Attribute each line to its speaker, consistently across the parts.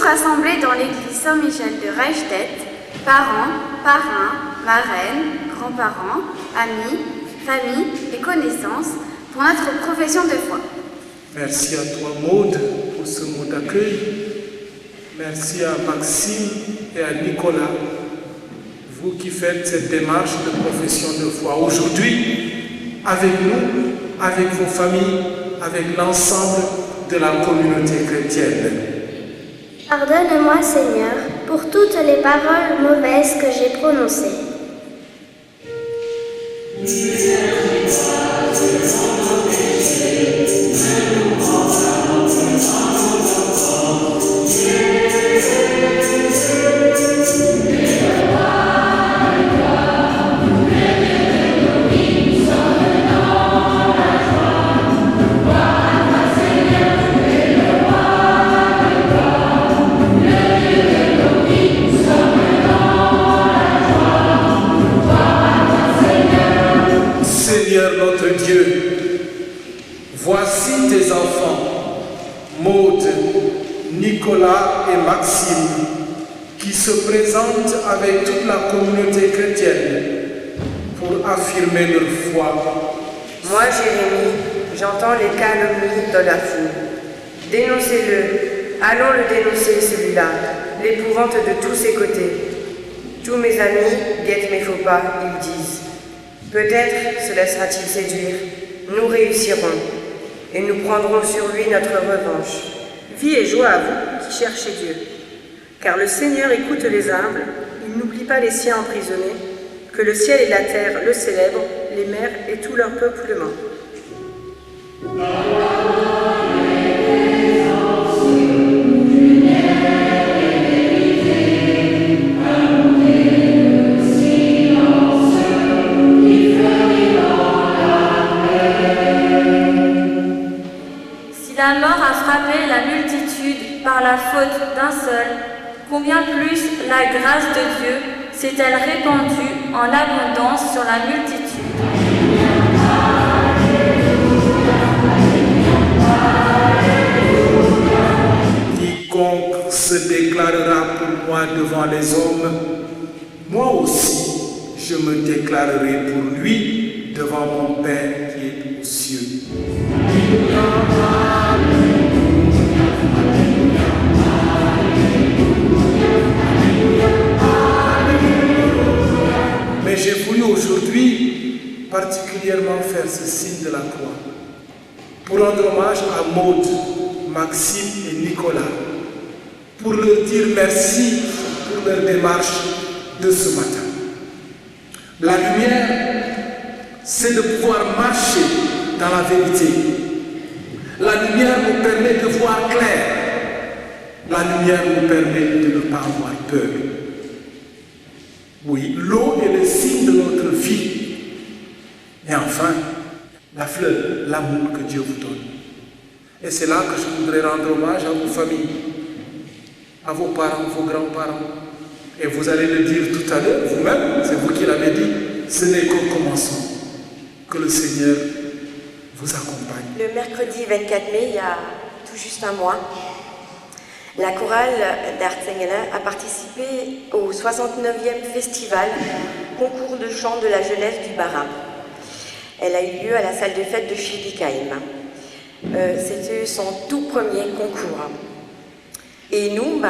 Speaker 1: rassemblés dans l'église Saint-Michel de Reichstätt, parents, parrains, marraines, grands-parents, amis, familles et connaissances, pour notre profession de foi.
Speaker 2: Merci à toi, Maude, pour ce mot d'accueil. Merci à Maxime et à Nicolas, vous qui faites cette démarche de profession de foi aujourd'hui, avec nous, avec vos familles, avec l'ensemble de la communauté chrétienne.
Speaker 3: Pardonne-moi, Seigneur, pour toutes les paroles mauvaises que j'ai prononcées.
Speaker 2: Seigneur notre Dieu, voici tes enfants, Maude, Nicolas et Maxime, qui se présentent avec toute la communauté chrétienne pour affirmer leur foi.
Speaker 4: Moi, Jérémie, j'entends les calomnies de la foule. Dénoncez-le, allons le dénoncer celui-là, l'épouvante de tous ses côtés. Tous mes amis guettent mes faux pas, ils disent. Peut-être se laissera-t-il séduire, nous réussirons, et nous prendrons sur lui notre revanche.
Speaker 5: Vie et joie à vous qui cherchez Dieu, car le Seigneur écoute les humbles, il n'oublie pas les siens emprisonnés, que le ciel et la terre le célèbrent, les mers et tout leur peuplement.
Speaker 6: La mort a frappé la multitude par la faute d'un seul, combien plus la grâce de Dieu s'est-elle répandue en abondance sur la multitude.
Speaker 2: Quiconque se déclarera pour moi devant les hommes, moi aussi je me déclarerai pour lui devant mon Père qui est aux cieux. Mais j'ai voulu aujourd'hui particulièrement faire ce signe de la croix pour rendre hommage à Maude, Maxime et Nicolas, pour leur dire merci pour leur démarche de ce matin. La lumière, c'est de pouvoir marcher dans la vérité. La lumière nous permet de voir clair. La lumière nous permet de ne pas avoir peur. Oui, l'eau est le signe de notre vie. Et enfin, la fleur, l'amour que Dieu vous donne. Et c'est là que je voudrais rendre hommage à vos familles, à vos parents, vos grands-parents. Et vous allez le dire tout à l'heure, vous-même, c'est vous qui l'avez dit, ce n'est qu'au commencement. Que le Seigneur vous accompagne.
Speaker 4: Le mercredi 24 mai, il y a tout juste un mois, la chorale d'Arzengelen a participé au 69e festival concours de chant de la jeunesse du Bas-Rhin. Elle a eu lieu à la salle de fête de Schildikheim. C'était son tout premier concours. Et nous,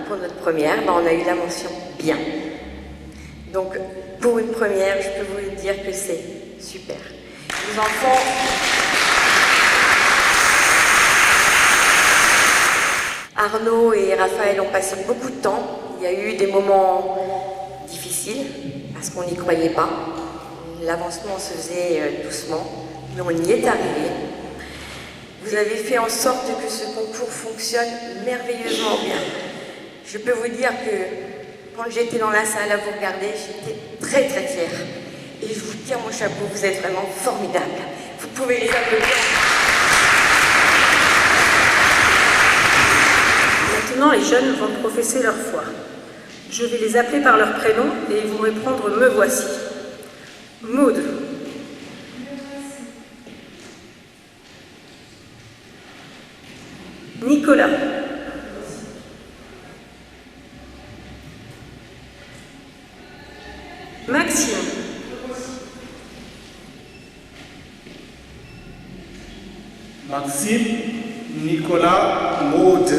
Speaker 4: pour notre première, on a eu la mention bien. Donc, pour une première, je peux vous dire que c'est super. Les enfants... Arnaud et Raphaël ont passé beaucoup de temps. Il y a eu des moments difficiles, parce qu'on n'y croyait pas. L'avancement se faisait doucement, mais on y est arrivé. Vous avez fait en sorte que ce concours fonctionne merveilleusement bien. Je peux vous dire que quand j'étais dans la salle à vous regarder, j'étais très très fière. Et je vous tire mon chapeau, vous êtes vraiment formidables. Vous pouvez les applaudir.
Speaker 5: Maintenant, les jeunes vont professer leur foi. Je vais les appeler par leur prénom et ils vont répondre « Me voici ». Maude. Nicolas.
Speaker 2: Maxime, Nicolas, Maud,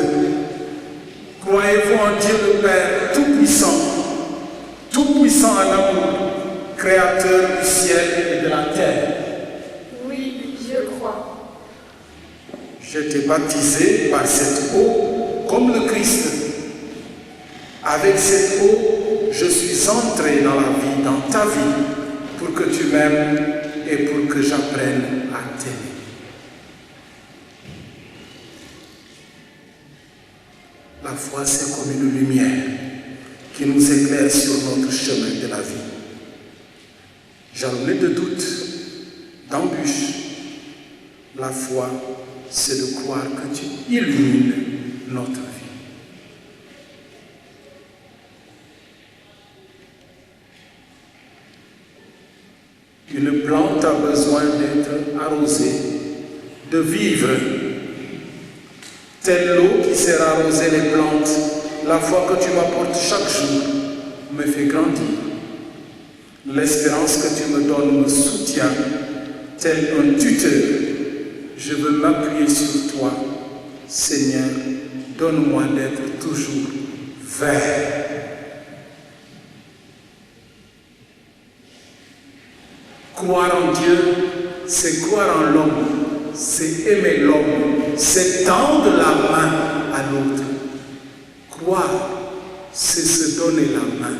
Speaker 2: croyez-vous en Dieu le Père Tout-Puissant en amour, Créateur du ciel et de la terre?
Speaker 3: Oui, je crois.
Speaker 2: Je t'ai baptisé par cette eau comme le Christ. Avec cette eau, je suis entré dans la vie, dans ta vie, pour que tu m'aimes et pour que j'apprenne à t'aimer. La foi, c'est comme une lumière qui nous éclaire sur notre chemin de la vie. Jalonné de doutes, d'embûches, la foi, c'est de croire que tu illumines notre vie. Une plante a besoin d'être arrosée, de vivre. Telle l'eau qui sert à arroser les plantes, la foi que tu m'apportes chaque jour me fait grandir. L'espérance que tu me donnes me soutient, tel un tuteur. Je veux m'appuyer sur toi. Seigneur, donne-moi d'être toujours vert. Croire en Dieu, c'est croire en l'homme, c'est aimer l'homme, c'est tendre la main à l'autre. Croire, c'est se donner la main.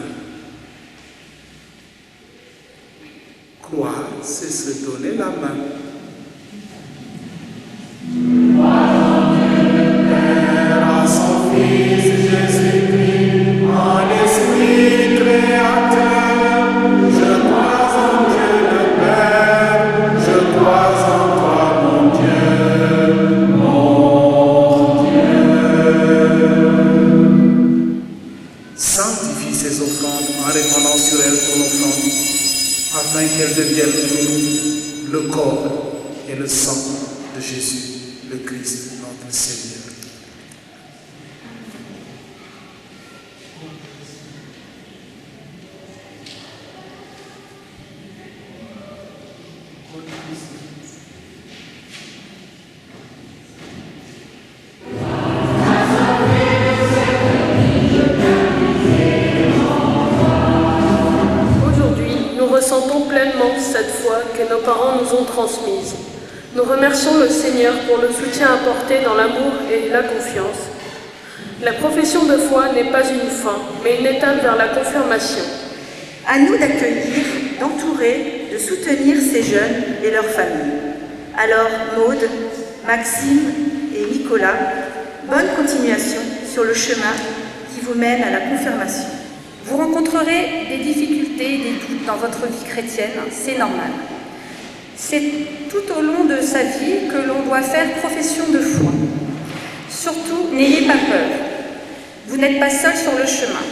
Speaker 2: Croire, c'est se donner la main. Croire en Dieu le Père, à son Fils Jésus-Christ, en l'Esprit créateur. Je crois en Dieu le Père, je crois en toi mon Dieu, mon Dieu. Sanctifie ces offrandes en répandant sur elles ton offrande, afin qu'elles deviennent pour nous le corps et le sang de Jésus, le Christ, notre Seigneur.
Speaker 5: Ressentons pleinement cette foi que nos parents nous ont transmise. Nous remercions le Seigneur pour le soutien apporté dans l'amour et la confiance. La profession de foi n'est pas une fin, mais une étape vers la confirmation.
Speaker 7: À nous d'accueillir, d'entourer, de soutenir ces jeunes et leurs familles. Alors, Maud, Maxime et Nicolas, bonne continuation sur le chemin qui vous mène à la confirmation.
Speaker 8: Vous rencontrerez des difficultés, des doutes dans votre vie chrétienne, c'est normal. C'est tout au long de sa vie que l'on doit faire profession de foi. Surtout, n'ayez pas peur. Vous n'êtes pas seul sur le chemin.